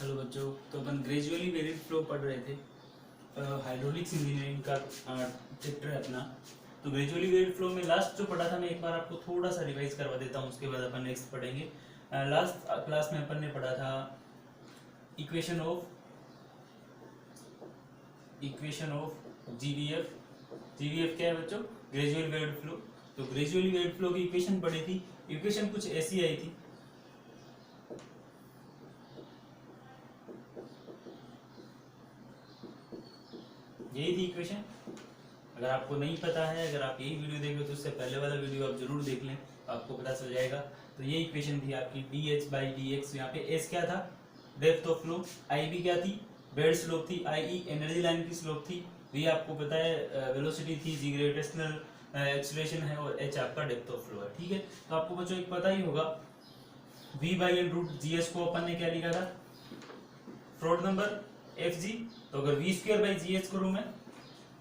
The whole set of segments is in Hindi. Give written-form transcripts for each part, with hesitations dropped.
हेलो बच्चों, तो अपन ग्रेजुअली वेरिएड फ्लो पढ़ रहे थे। हाइड्रोलिक्स इंजीनियरिंग का चैप्टर है अपना। तो ग्रेजुअली वेरिएड फ्लो में लास्ट जो पढ़ा था मैं एक बार आपको थोड़ा सा रिवाइज करवा देता हूँ, उसके बाद अपन नेक्स्ट पढ़ेंगे। लास्ट क्लास में अपन ने पढ़ा था इक्वेशन ऑफ जीवीएफ। जीवीएफ क्या है बच्चों? Gradual varied flow. तो ग्रेजुअली वेरिएड फ्लो की इक्वेशन पढ़ी थी। इक्वेशन कुछ ऐसी आई थी, यही थी इक्वेशन। अगर आपको नहीं पता है, अगर आप यही वीडियो देख रहे हो तो उससे पहले वाला वीडियो आप जरूर देख लें, आपको पता चल जाएगा। तो ये इक्वेशन थी आपकी dh/dx। यहाँ पे s क्या था? Depth of flow. ib क्या थी? बेड स्लोप थी। ie एनर्जी लाइन की स्लोप थी। v आपको पता है वेलोसिटी थी। g ग्रेविटेशनल एक्सीलरेशन है और h आपका डेप्थ ऑफ फ्लो है। ठीक है, तो आपको बच्चों एक पता ही होगा v/√gs को अपन ने क्या लिखा था? Fraud number fg। तो अगर v²/gh करूँ मैं,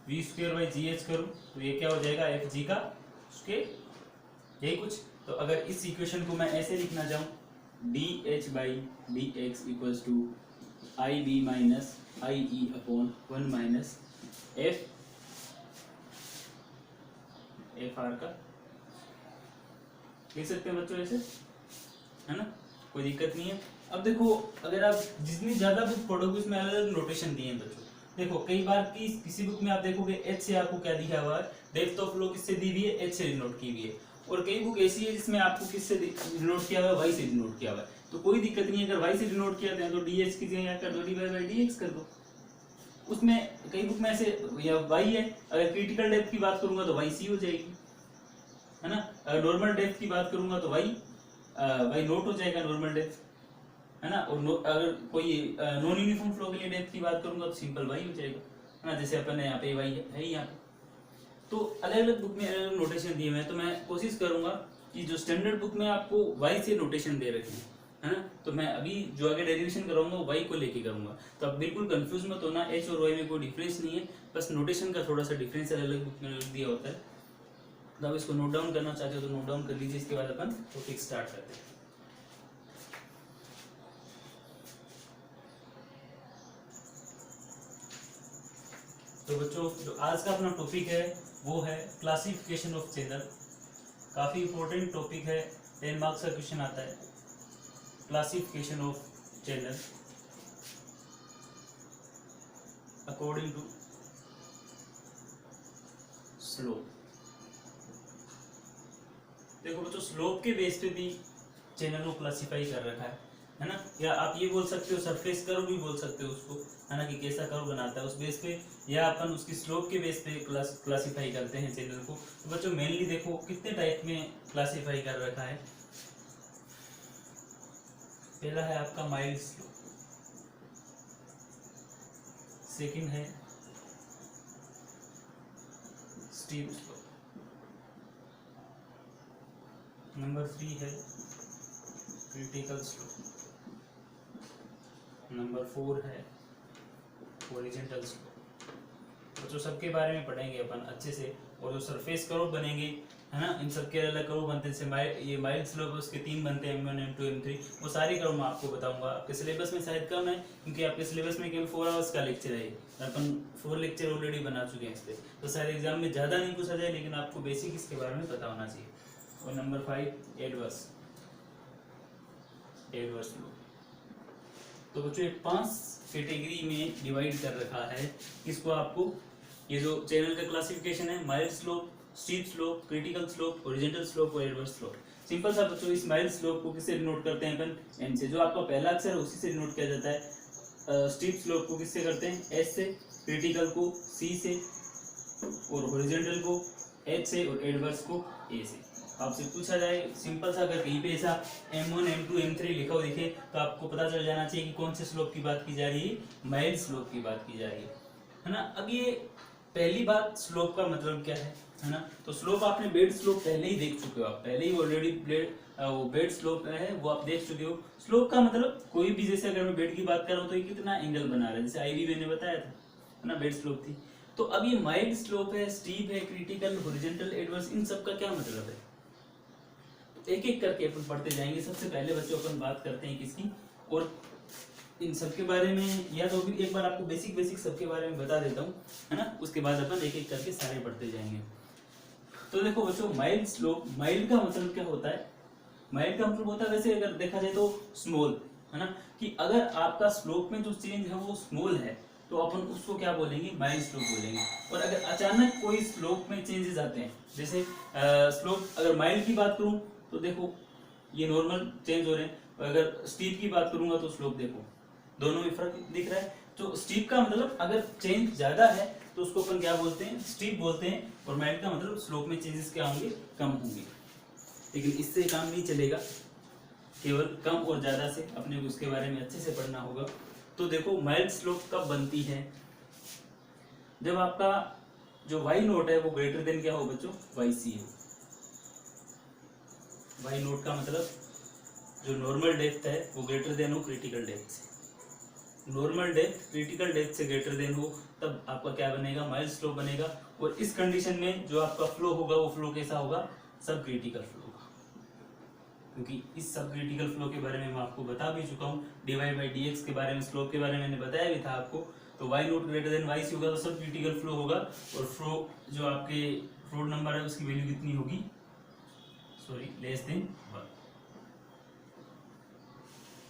v²/gh करूँ तो ये क्या हो जाएगा? fg का स्क्वायर, यही कुछ। तो अगर इस इक्वेशन को मैं ऐसे लिखना चाहूँ, dh/dx equals to ib minus ie upon 1 minus fr का लिख सकते हैं बच्चों ऐसे, है ना? कोई दिक्कत नहीं है। अब देखो, अगर आप जितनी ज्यादा बुक पढ़ोगे उसमें अलग अलग नोटेशन दिए हैं बच्चों। देखो कई बार किसी बुक में आप देखोगे एच से आपको क्या दिया हुआ है? डेप्थ ऑफ फ्लो किससे दी हुई है? एच से डिनोट की हुई है। और कई बुक ऐसी है जिसमें आपको किससे डिनोट किया हुआ है? वाई से डिनोट किया हुआ है। तो कोई दिक्कत नहीं है, अगर वाई से डिनोट किया है तो डी एच की जगह कर दो, dy/dx कर दो। उसमें कई बुक में ऐसे या वाई है, अगर क्रिटिकल डेप्थ की बात करूंगा तो वाई सी हो जाएगी, है ना? अगर नॉर्मल डेप्थ की बात करूंगा तो वाई नोट हो जाएगा, नॉर्मल डेप्थ, है ना? और अगर कोई नॉन यूनिफॉर्म फ्लो के लिए डेप्थ की बात करूंगा तो सिंपल वाई हो जाएगा, है ना? जैसे अपन ने यहाँ पे वाई है यहाँ पे। तो अलग अलग बुक में अलग अलग नोटेशन दिए हुए हैं। तो मैं कोशिश करूंगा कि जो स्टैंडर्ड बुक में आपको वाई से नोटेशन दे रखे हैं, है ना, तो मैं अभी जो आगे डेरिवेशन कराऊंगा वो वाई को लेके करूंगा। तो आप बिल्कुल कंफ्यूज मत होना, एच और वाई में कोई डिफरेंस नहीं है, बस नोटेशन का थोड़ा सा डिफरेंस अलग अलग बुक में दिया होता है। तो आप इसको नोट डाउन करना चाहते हो तो नोट डाउन कर लीजिए, इसके बाद अपन टॉपिक स्टार्ट करते हैं। तो बच्चों, जो आज का अपना टॉपिक है वो है क्लासिफिकेशन ऑफ चैनल। काफ़ी इंपॉर्टेंट टॉपिक है, 10 मार्क्स का क्वेश्चन आता है। Classification of channel according to slope. देखो बच्चों, स्लोप के बेस पे भी चैनल को क्लासिफाई कर रखा है ना? या आप ये बोल सकते हो सरफेस कर्व भी बोल सकते हो उसको, है ना, कि कैसा कर्व बनाता है उस बेस पे, या अपन उसकी स्लोप के बेस पे क्लासिफाई करते हैं चैनल को। तो बच्चों मेनली देखो कितने टाइप में क्लासिफाई कर रखा है। पहला है आपका माइल्ड स्लोप, सेकंड है स्टीप स्लोप, नंबर 3 है क्रिटिकल स्लोप, नंबर 4 है हॉरिजॉन्टल स्लोप। तो सबके बारे में पढ़ेंगे अपन अच्छे से। और जो सरफेस कर्व बनेंगे, है ना, इन सबके अलग कर्व बनते हैं। जैसे ये माइल्ड स्लोप उसके 3 बनते हैं, M1 M2 M3। वो सारे कर्व मैं आपको बताऊंगा। आपके सिलेबस में शायद कम है, क्योंकि आपके सिलेबस में केवल 4 आवर्स का लेक्चर है। अपन 4 लेक्चर ऑलरेडी बना चुके हैं इस पर, तो शायद एग्जाम में ज़्यादा नहीं पूछा जाए, लेकिन आपको बेसिक इसके बारे में पता होना चाहिए। और नंबर 5 एडवर्स स्लोप। तो बच्चों 5 कैटेगरी में डिवाइड कर रखा है इसको आपको। ये जो चैनल का क्लासिफिकेशन है, mild slope, steep slope, critical slope, horizontal slope और एडवर्स स्लोप। सिंपल सा बच्चों, इस माइल्ड स्लोप को किससे डिनोट करते हैं अपन? एन से। जो आपका पहला अक्षर है उसी से डिनोट किया जाता है। स्टीप स्लोप को किससे करते हैं? एस से, क्रिटिकल को सी से, और हॉरिजॉन्टल को एच से, और एडवर्स को ए से। आपसे पूछा जाए सिंपल सा, अगर कहीं पे ऐसा M1 M2 M3 लिखा हुआ दिखे तो आपको पता चल जाना चाहिए कि कौन से स्लोप की बात की जा रही है, माइल्ड स्लोप की बात की जा रही है ना? अब ये पहली बात, स्लोप का मतलब क्या है ना? तो स्लोप आपने बेड स्लोप पहले ही देख चुके हो, आप पहले ही ऑलरेडी वो बेड स्लोप है वो आप देख चुके हो। स्लोप का मतलब कोई भी, जैसे अगर मैं बेड की बात कर रहा हूँ तो ये कितना एंगल बना रहा है, जैसे आई मैंने बताया था, है ना, बेड स्लोप थी। तो अब ये माइल्ड स्लोप है, स्टीप है, क्रिटिकल, हॉरिजॉन्टल, एडवर्स, इन सब का क्या मतलब है? एक एक करके अपन पढ़ते जाएंगे। सबसे पहले बच्चों अपन बात करते हैं किसकी? और इन सब के बारे में या तो भी एक बार आपको बेसिक सबके बारे में बता देता हूँ, है ना। उसके बाद अपन एक एक करके सारे पढ़ते जाएंगे। तो देखो बच्चों, माइल्ड स्लोप, माइल्ड का मतलब क्या होता है? माइल्ड का मतलब होता है, वैसे अगर देखा जाए तो स्मॉल, है ना, कि अगर आपका स्लोप में जो चेंज है वो स्मॉल है तो अपन उसको क्या बोलेंगे? माइल्ड स्लोप बोलेंगे। और अगर अचानक कोई स्लोप में चेंजेस आते हैं, जैसे स्लोप अगर माइल्ड की बात करूं तो देखो ये नॉर्मल चेंज हो रहे हैं, और अगर स्टीप की बात करूंगा तो स्लोप देखो दोनों में फर्क दिख रहा है। तो स्टीप का मतलब अगर चेंज ज्यादा है तो उसको अपन क्या बोलते हैं? स्टीप बोलते हैं। और माइल्ड का मतलब स्लोप में चेंजेस क्या होंगे? कम होंगे। लेकिन इससे काम नहीं चलेगा, केवल कम और ज्यादा से अपने को उसके बारे में अच्छे से पढ़ना होगा। तो देखो माइल्ड स्लोप कब बनती है? जब आपका जो वाई नोट है वो ग्रेटर देन क्या हो बच्चों? वाई सी हो। वाई नोट का मतलब जो नॉर्मल डेप्थ है वो ग्रेटर देन हो क्रिटिकल डेप्थ से। नॉर्मल डेप्थ क्रिटिकल डेप्थ से ग्रेटर देन हो, तब आपका क्या बनेगा? माइल्ड स्लोप बनेगा। और इस कंडीशन में जो आपका फ्लो होगा वो फ्लो कैसा होगा? सब क्रिटिकल फ्लो होगा। क्योंकि इस सब क्रिटिकल फ्लो के बारे में मैं आपको बता भी चुका हूँ, dy बाई डी के बारे में, स्लोप के बारे में मैंने बताया भी था आपको। तो Y not greater than Y C होगा तो सब क्रिटिकल फ्लो होगा। और फ्लो जो आपके फ्लो नंबर है उसकी वैल्यू कितनी होगी? Sorry, less than 1।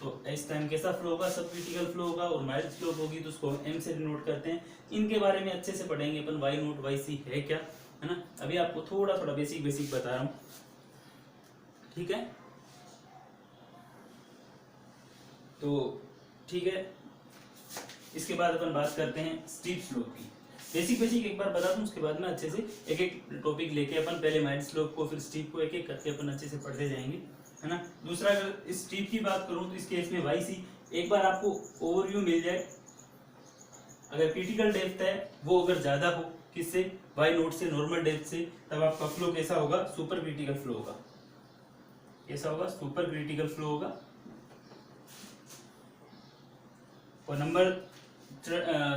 तो इस टाइम कैसा फ्लो होगा? सब क्रिटिकल फ्लो होगा। और माइल्ड स्लोप होगी तो उसको हम m से डिनोट करते हैं। इनके बारे में अच्छे से पढ़ेंगे अपन, वाई नोट वाई सी है क्या, है ना। अभी आपको थोड़ा थोड़ा बेसिक बता रहा हूँ, ठीक है। तो ठीक है, इसके बाद अपन बात करते हैं स्टीप स्लोप की। बेसिक एक बार बता दूं, उसके बाद में अच्छे से एक एक टॉपिक लेके अपन पहले माइल्ड स्लोप को फिर स्टीप को एक एक करके अपन अच्छे से पढ़ते जाएंगे, है ना। दूसरा, अगर स्टीप की बात करूं तो इस केस में वाई सी एक बार आपको ओवरव्यू मिल जाए। अगर क्रिटिकल डेप्थ है वो अगर ज्यादा हो किससे? वाई नोट से, नॉर्मल डेप्थ से, तब आपका फ्लो कैसा होगा? सुपर क्रिटिकल फ्लो होगा। कैसा होगा? सुपर क्रिटिकल फ्लो होगा। और नंबर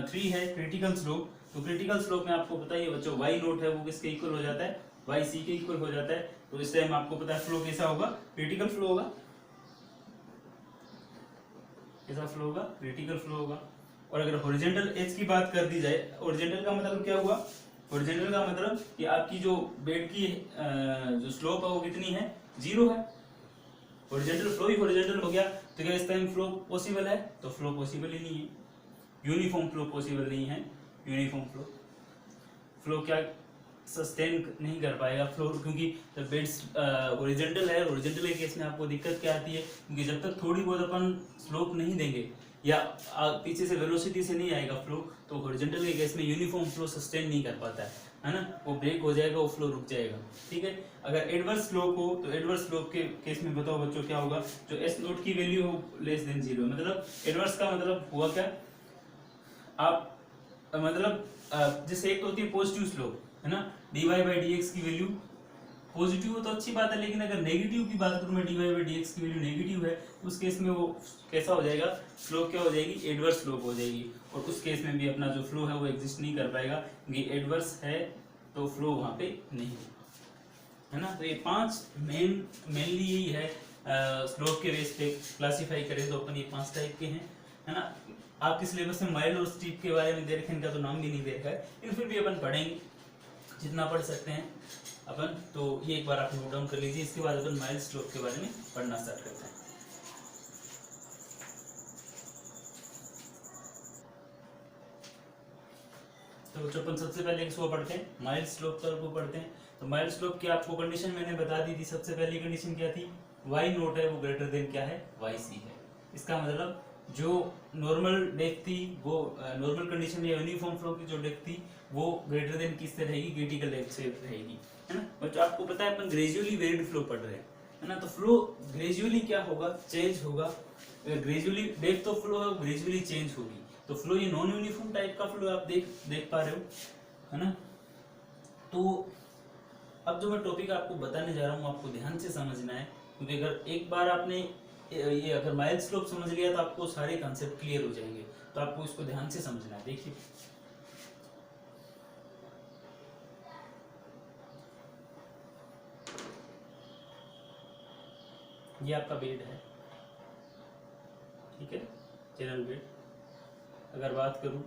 3 है क्रिटिकल स्लोप। तो क्रिटिकल स्लोप में आपको पता ही है बच्चों, वाई नोट है वो किसके इक्वल हो जाता है? वाई सी के इक्वल हो जाता है। तो इस टाइम आपको पता है फ्लो कैसा होगा? क्रिटिकल फ्लो होगा। कैसा फ्लो होगा? क्रिटिकल फ्लो होगा। और अगर हॉरिजॉन्टल एज की बात कर दी जाए, हॉरिजॉन्टल का मतलब क्या हुआ? हॉरिजॉन्टल का मतलब कि आपकी जो बेड की जो स्लोप है वो कितनी है? 0 है। हॉरिजॉन्टल फ्लो ही हॉरिजॉन्टल हो गया, तो क्या इस टाइम फ्लो पॉसिबल है? तो फ्लो पॉसिबल ही नहीं है। यूनिफॉर्म फ्लो पॉसिबल नहीं है। यूनिफॉर्म फ्लो क्या सस्टेन नहीं कर पाएगा फ्लो, क्योंकि जब बेड्स हॉरिजॉन्टल है, हॉरिजॉन्टल के केस में आपको दिक्कत क्या आती है? क्योंकि जब तक थोड़ी बहुत अपन स्लोप नहीं देंगे या पीछे से वेलोसिटी से नहीं आएगा फ्लो, तो हॉरिजॉन्टल के केस में यूनिफॉर्म फ्लो सस्टेन नहीं कर पाता है ना। वो ब्रेक हो जाएगा, वो फ्लो रुक जाएगा, ठीक है। अगर एडवर्स स्लोप हो तो एडवर्स स्लोप के केस में बताओ बच्चों क्या होगा? जो एस नोट की वैल्यू हो लेस देन 0, मतलब एडवर्स का मतलब हुआ क्या? आप मतलब जैसे एक तो होती है पॉजिटिव स्लोप, है ना, dy बाई डी की वैल्यू पॉजिटिव हो तो अच्छी बात है, लेकिन अगर नेगेटिव की बात करूं मैं, dy बाई डी की वैल्यू नेगेटिव है, उस केस में वो कैसा हो जाएगा? स्लोप क्या हो जाएगी? एडवर्स स्लोप हो जाएगी। और उस केस में भी अपना जो फ्लो है वो एग्जिस्ट नहीं कर पाएगा, क्योंकि एडवर्स है तो फ्लो वहां पे नहीं होगा, है ना। तो ये 5 मेनली यही है, स्लोप के बेस पे क्लासीफाई करें तो अपन ये 5 टाइप के हैं, है ना। आपके सिलेबस में माइल्ड और स्टीप के बारे में दे रखे, इनका तो नाम भी नहीं दे रखा है, लेकिन फिर भी अपन पढ़ेंगे जितना पढ़ सकते हैं अपन। तो ये एक बार आप नोट डाउन कर लीजिए, इसके बाद अपन माइल्ड स्लोप के बारे में पढ़ना स्टार्ट करते हैं। तो बच्चों अपन सबसे पहले इसको पढ़ते हैं, माइल्ड स्लोप को पढ़ते हैं। तो माइल्ड स्लोप की आपको कंडीशन मैंने बता दी थी। सबसे पहली कंडीशन क्या थी? वाई नोट है वो ग्रेटर देन क्या है? वाई सी है। इसका मतलब जो नॉर्मल डेप्थ थी वो नॉर्मल कंडीशन में यूनिफॉर्म फ्लो की जो डेप्थ थी वो ग्रेटर देन किससे रहेगी? क्रिटिकल डेप्थ से रहेगी, है ना। बच्चों आपको पता है अपन ग्रेजुअली वेरिड फ्लो पढ़ रहे हैं, है ना। तो फ्लो ग्रेजुअली क्या होगा? चेंज होगा। ग्रेजुअली डेप्थ ऑफ फ्लो है ग्रेजुअली चेंज होगी। तो फ्लो ये नॉन यूनिफॉर्म टाइप का फ्लो आप देख पा रहे हो, है ना। तो अब जो मैं टॉपिक आपको बताने जा रहा हूँ आपको ध्यान से समझना है, क्योंकि अगर एक बार आपने ये अगर माइल्ड स्लोप समझ लिया तो आपको सारे कॉन्सेप्ट क्लियर हो जाएंगे। तो आपको इसको ध्यान से समझना है। देखिए ये आपका बेड है, ठीक है। Channel bed. अगर बात करूं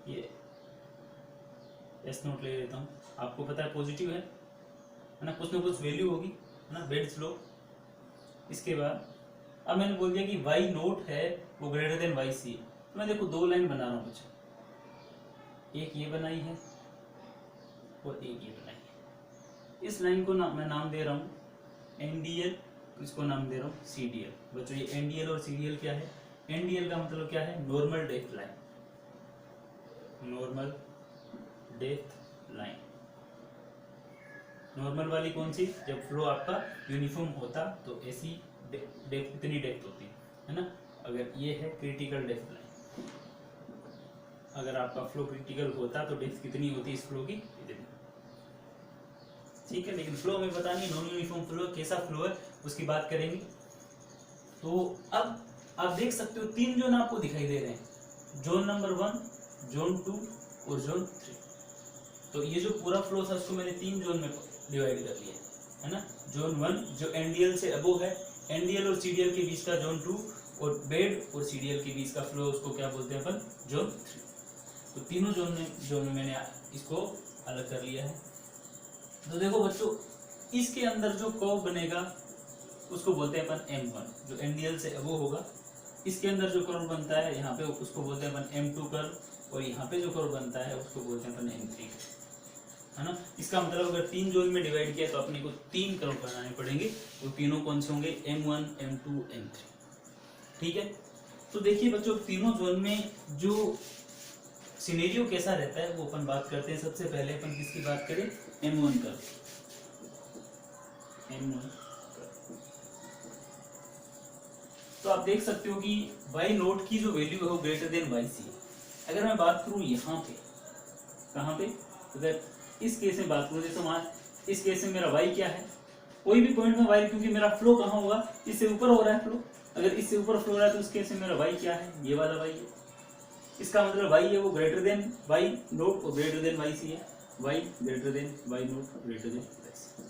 ये एस नोट ले लेता हूँ, आपको पता है पॉजिटिव है ना, कुछ ना कुछ वैल्यू होगी है ना, बेड स्लो। इसके बाद अब मैंने बोल दिया कि वाई नोट है वो ग्रेटर देन वाई सी है, तो मैं देखो दो लाइन बना रहा हूँ बच्चों, एक ये बनाई है और एक ये बनाई है। इस लाइन को मैं नाम दे रहा हूँ एनडीएल, इसको नाम दे रहा हूँ सीडीएल। बच्चों ये एनडीएल और सीडीएल क्या है? एनडीएल का मतलब क्या है? Normal depth line, normal depth line. Normal वाली कौन सी? जब फ्लो आपका यूनिफॉर्म होता तो ऐसी डेप्थ, इतनी डेप्थ होती है ना। अगर ये है क्रिटिकल डेप्थ लाइन, अगर आपका फ्लो क्रिटिकल होता तो डेप्थ कितनी होती इस फ्लो की? इतनी। ठीक है, लेकिन फ्लो हमें पता नहीं, नॉन यूनिफॉर्म फ्लो कैसा फ्लो है उसकी बात करेंगे। तो अब आप देख सकते हो तीन जोन आपको दिखाई दे रहे हैं, जोन नंबर 1, जोन 2 और जोन 3। तो ये जो पूरा फ्लो था उसको मैंने तीन जोन में डिवाइड कर लिया है ना। जोन 1 जो एनडीएल से अबोव है, एनडीएल और सीडीएल के बीच का जोन 2, और बेड और सीडीएल के बीच का फ्लो उसको क्या बोलते हैं अपन? जोन 3। तो तीनों जोन में मैंने इसको अलग कर लिया है। तो देखो बच्चों, इसके अंदर जो कर्व बनेगा उसको बोलते हैं अपन M1, जो एनडीएल से अबोव होगा। इसके अंदर जो कर्व बनता है यहाँ पे उसको बोलते हैं अपन M2 कर्व, और यहाँ पे जो कर्व बनता है उसको बोलते हैं अपन M3, है ना। इसका मतलब अगर तीन जोन में डिवाइड किया तो अपने को तीन कर्व बनाने पड़ेंगे, वो तीनों कौन से होंगे? M1, M2, M3। ठीक है, तो देखिए बच्चों तीनों जोन में जो सिनेरियो कैसा रहता है वो अपन बात करते हैं। सबसे पहले अपन किसकी बात करें? M1 curve. M1 तो आप देख सकते हो कि y नोट की जो वैल्यू है वो ग्रेटर देन y सी है। अगर मैं बात करूं यहाँ पे, कहाँ पे? अगर इस केस में बात करूं, जैसे वहां इस केस में मेरा y क्या है? कोई भी पॉइंट में y, क्योंकि मेरा फ्लो कहाँ होगा? इससे ऊपर हो रहा है फ्लो। अगर इससे ऊपर फ्लो हो रहा है तो उस केस में मेरा y क्या है? ये वाला y है। इसका मतलब y है वो ग्रेटर देन y नोट और ग्रेटर देन y सी है। y greater than y note greater then y सी।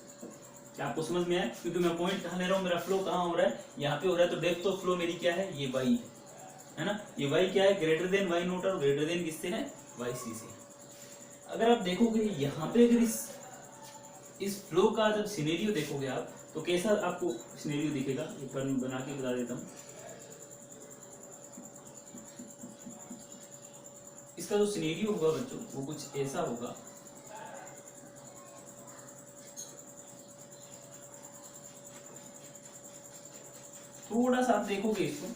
क्या आपको समझ में आया? क्योंकि मैं पॉइंट कहाँ ले रहा हूँ, मेरा फ्लो कहाँ हो रहा है? यहाँ पे हो रहा है। तो डेप्थ ऑफ फ्लो मेरी क्या है? ये y है ना। ये y क्या है? ग्रेटर देन y नोट और ग्रेटर देन किससे है? y सी से। अगर आप देखोगे यहाँ पे, अगर इस फ्लो का जब सिनेरियो देखोगे आप, तो कैसा आपको सिनेरियो दिखेगा? एक बार मैं बना के बता देता हूँ। इसका जो सिनेरियो होगा बच्चों वो कुछ ऐसा होगा। थोड़ा सा आप देखोगे इसको,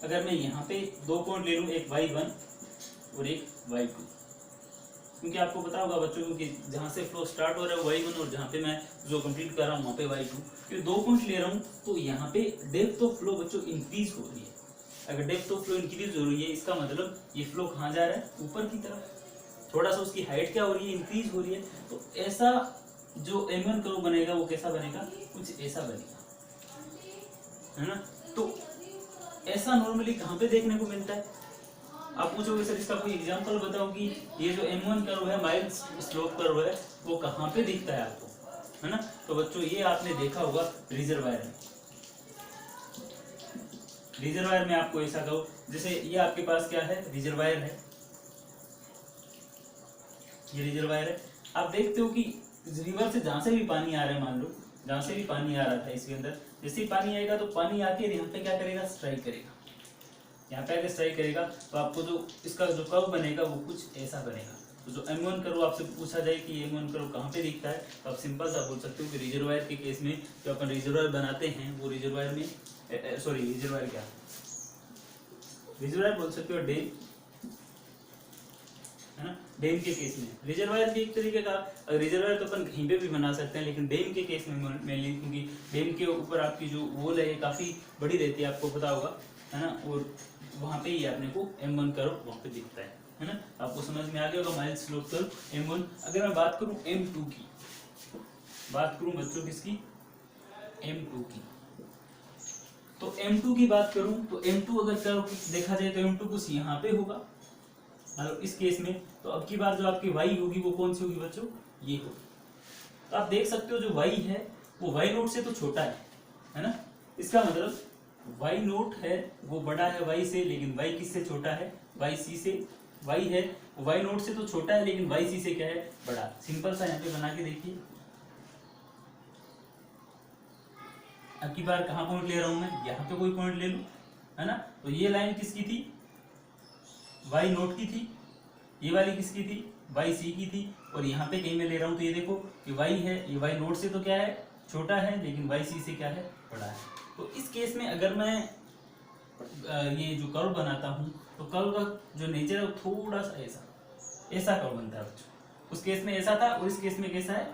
अगर मैं यहाँ पे दो पॉइंट ले लूँ, एक y1 और एक y2, क्योंकि आपको पता होगा बच्चों कि जहाँ से फ्लो स्टार्ट हो रहा है y1 और जहाँ पे मैं जो कंप्लीट कर रहा हूँ वहाँ पे y2, क्योंकि दो पॉइंट ले रहा हूँ तो यहाँ पे डेप्थ ऑफ फ्लो बच्चों इंक्रीज हो रही है। अगर डेप्थ ऑफ फ्लो इंक्रीज हो रही है, इसका मतलब ये फ्लो कहाँ जा रहा है? ऊपर की तरफ। थोड़ा सा उसकी हाइट क्या हो रही है? इंक्रीज हो रही है। तो ऐसा जो M1 कर्व बनेगा वो कैसा बनेगा? कुछ ऐसा बनेगा, है ना। तो ऐसा नॉर्मली कहाँ पे देखने को मिलता है? आप पूछोगे सर इसका कोई एग्जांपल बताओ कि ये जो M1 कर्व है, माइल्ड स्लोप कर्व है, वो कहाँ पे दिखता है आपको, है ना। तो बच्चों ये आपने देखा होगा रिजर्वायर में। रिजर्वायर में आपको ऐसा कहो, जैसे ये आपके पास क्या है? रिजर्वायर है, ये रिजर्वायर है। आप देखते हो कि रिवर से जहां से भी पानी आ रहा है, मान लो जहां से भी पानी आ रहा था इसके अंदर, जैसे ही पानी आएगा तो पानी आके यहाँ पे क्या करेगा? स्ट्राइक करेगा। यहाँ पे आके स्ट्राइक करेगा तो आपको जो इसका जो कर्व बनेगा वो कुछ ऐसा बनेगा। तो जो M1 कर्व आपसे पूछा जाए कि M1 कर्व कहाँ पे दिखता है, तो आप सिंपल सा बोल सकते हो कि रिजर्वायर के केस में जो अपन रिजर्वायर बनाते हैं वो रिजर्वायर में, सॉरी रिजर्वायर क्या, रिजर्वायर बोल सकते हो डैम, है ना। डैम के केस में रिजर्वायर भी एक तरीके का, रिजर्वायर तो अपन कहीं पे भी बना सकते हैं, लेकिन डैम के केस में मेनली, क्योंकि डैम के ऊपर आपकी जो वॉल है ये काफी बड़ी रहती है, आपको पता होगा, है ना। और वहां पे ही अपने को M1 कर्व वहां पे दिखता है ना। आपको समझ में आ गया होगा माइल्ड स्लोप कर्व M1। अगर मैं बात करूं M2 की, बात करूं बच्चों किसकी? M2 की। तो M2 की बात करूं तो M2 अगर कर्व देखा जाए तो M2 कुछ यहाँ पे होगा, मतलब इस केस में। तो अब की बार जो आपकी y होगी वो कौन सी होगी बच्चों? ये होगी। तो आप देख सकते हो जो y है वो y नोट से तो छोटा है ना। इसका मतलब वाई नोट है वो बड़ा है वाई से, लेकिन वाई किससे छोटा है, वाई सी से। वाई है वाई नोट से तो छोटा है, लेकिन वाई सी से क्या है, बड़ा। सिंपल सा यहाँ पे बना के देखिए। अब की बार कहाँ पॉइंट ले रहा हूं मैं, यहाँ पे कोई पॉइंट ले लूं, है ना। तो ये लाइन किसकी थी, वाई नोट की थी। ये वाली किसकी थी, वाई सी की थी। और यहाँ पे कहीं मैं ले रहा हूँ तो ये देखो कि वाई है, ये वाई नोट से तो क्या है, छोटा है, लेकिन वाई सी से क्या है, बड़ा है। तो इस केस में अगर मैं ये जो कर्व बनाता हूँ तो कर्व का जो नेचर है वो थोड़ा सा ऐसा कर्व बनता है बच्चों। उस केस में ऐसा था और इस केस में कैसा है,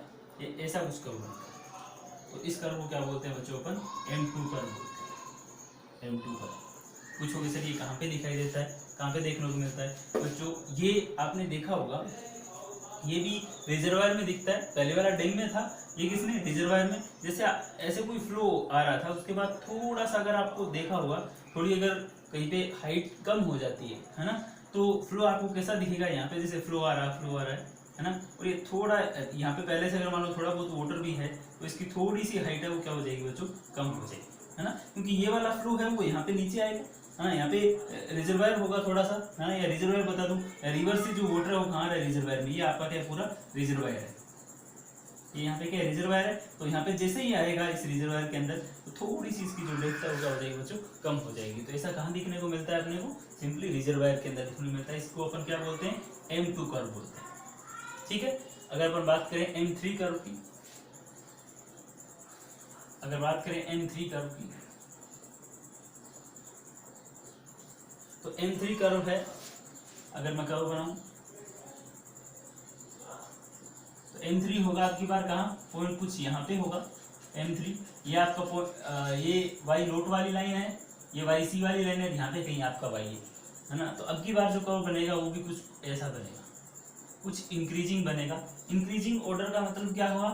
ये ऐसा कुछ कर्व बनता है। तो इस कर्व को क्या बोलते हैं बच्चों, अपन M2 कर्व बोलते हैं, M2 कर्व। पूछोगे सर ये कहाँ पे दिखाई देता है, कहाँ पे देखने को मिलता है बच्चों, ये आपने देखा होगा, ये भी रिजर्वायर में दिखता है। पहले वाला डैम में था, ये किसमें, रिजर्वायर में। जैसे ऐसे कोई फ्लो आ रहा था, उसके बाद थोड़ा सा अगर आपको देखा होगा, थोड़ी अगर कहीं पे हाइट कम हो जाती है ना, तो फ्लो आपको कैसा दिखेगा, यहाँ पे जैसे फ्लो आ रहा है ना। और ये थोड़ा यहाँ पे पहले से अगर मान लो थोड़ा बहुत वाटर भी है, तो इसकी थोड़ी सी हाइट है वो क्या हो जाएगी बच्चों, कम हो जाएगी, है ना। क्योंकि ये वाला फ्लो है वो यहाँ पे नीचे आएगा, हाँ। यहाँ पे रिजर्वायर होगा थोड़ा सा, है ना। या रिजर्वायर बता दूं, रिवर से जो वाटर है वो कहाँ है, रिजर्वायर में। ये आपका क्या पूरा रिजर्वायर है, ये यहाँ पे क्या रिजर्वायर है। तो यहाँ पे जैसे ही आएगा इस रिजर्वायर के अंदर, तो थोड़ी सी इसकी जो डेप्थ है वो क्या हो जाएगी बच्चों, कम हो जाएगी। तो ऐसा कहाँ दिखने को मिलता है अपने को, सिंपली रिजर्वायर के अंदर दिखने को मिलता है। इसको अपन क्या बोलते हैं, M2 कर्व बोलते हैं, ठीक है। अगर अपन बात करें M3 कर्व की, अगर बात करें M3 कर्व की, तो M3 कर्व है, अगर मैं कर्व बनाऊं तो M3 होगा आपकी बार कहाँ, पॉइंट कुछ यहाँ पे होगा M3। ये आपका ये वाई नोट वाली लाइन है, ये वाई सी वाली लाइन है, यहाँ पे कहीं आपका वाई है ना। तो अब की बार जो कर्व बनेगा वो भी कुछ ऐसा बनेगा, कुछ इंक्रीजिंग बनेगा। इंक्रीजिंग ऑर्डर का मतलब क्या हुआ,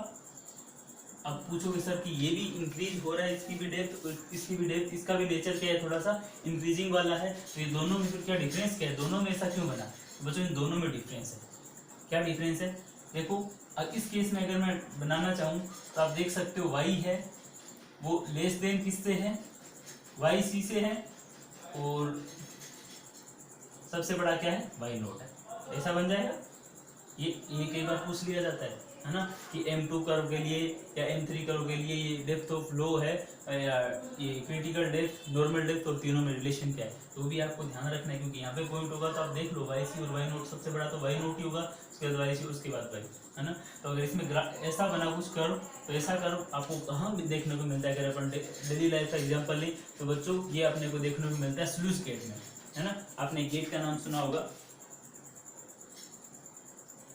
अब पूछोगे सर कि ये भी इंक्रीज हो रहा है, इसकी भी डेप्थ, इसकी भी डेप्थ, इसका भी नेचर क्या है, थोड़ा सा इंक्रीजिंग वाला है। तो ये दोनों में फिर क्या डिफरेंस क्या है, दोनों में ऐसा क्यों बना, तो बच्चों इन दोनों में डिफरेंस है। क्या डिफरेंस है, देखो अब इस केस में अगर मैं बनाना चाहूँ तो आप देख सकते हो, वाई है वो लेस देन किससे है, वाई सी से है, और सबसे बड़ा क्या है, वाई नोट है। ऐसा बन जाएगा। ये कई बार पूछ लिया जाता है ना, कि M2 कर्व के लिए या M3 कर्व के लिए ये डेप्थ ऑफ लो है या ये क्रिटिकल डेप्थ, नॉर्मल डेप्थ, और तीनों में रिलेशन क्या है, तो भी आपको ध्यान रखना है। क्योंकि यहाँ पे पॉइंट होगा तो आप देख लो, वाई सी और वाई नोट, सबसे बड़ा तो वाई नोट ही होगा, उसके बाद वाई सी, उसके बाद वाई, है ना। तो अगर इसमें ऐसा बना कुछ कर्व, तो ऐसा कर्व आपको कहाँ भी देखने को मिलता है। अगर अपन डेली लाइफ का एग्जाम्पल लें तो बच्चों ये अपने को देखने को मिलता है स्लूइस गेट में, है ना। आपने गेट का नाम सुना होगा।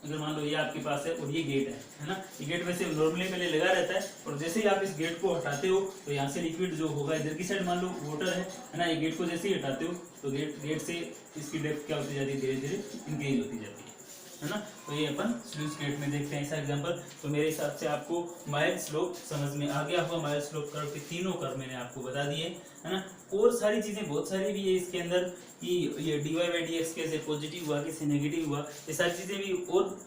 अगर मान लो ये आपके पास है और ये गेट है ना, ये गेट वैसे नॉर्मली पहले लगा रहता है, और जैसे ही आप इस गेट को हटाते हो तो यहाँ से लिक्विड जो होगा, इधर की साइड मान लो वाटर है ना, ये गेट को जैसे ही हटाते हो तो गेट से इसकी डेप्थ क्या होती जाती है, धीरे धीरे इंक्रीज होती जाती है ना। तो ये अपन स्लूइस गेट में देखते हैं ऐसा एग्जाम्पल। तो मेरे हिसाब से आपको माइल्ड स्लोप समझ में आ गया होगा। माइल्ड स्लोप कर्व के तीनों कर्व मैंने आपको बता दिए, है ना। और सारी चीजें बहुत सारी भी है इसके अंदर, कि ये dy/dx कैसे पॉजिटिव हुआ, कैसे नेगेटिव हुआ, ये सारी चीजें भी। और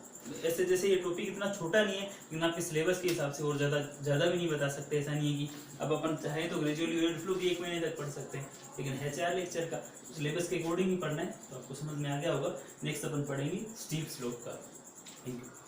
ऐसे जैसे ये टॉपिक इतना छोटा नहीं है, लेकिन आपके सिलेबस के हिसाब से और ज़्यादा भी नहीं बता सकते। ऐसा नहीं है कि अब अपन चाहे तो ग्रेजुअली यूनिट फ्लो भी 1 महीने तक पढ़ सकते हैं, लेकिन है 4 लेक्चर का, सिलेबस के अकॉर्डिंग ही पढ़ना है। तो आपको समझ में आ गया होगा। नेक्स्ट अपन पढ़ेंगे स्टीप स्लोप का। Thank you.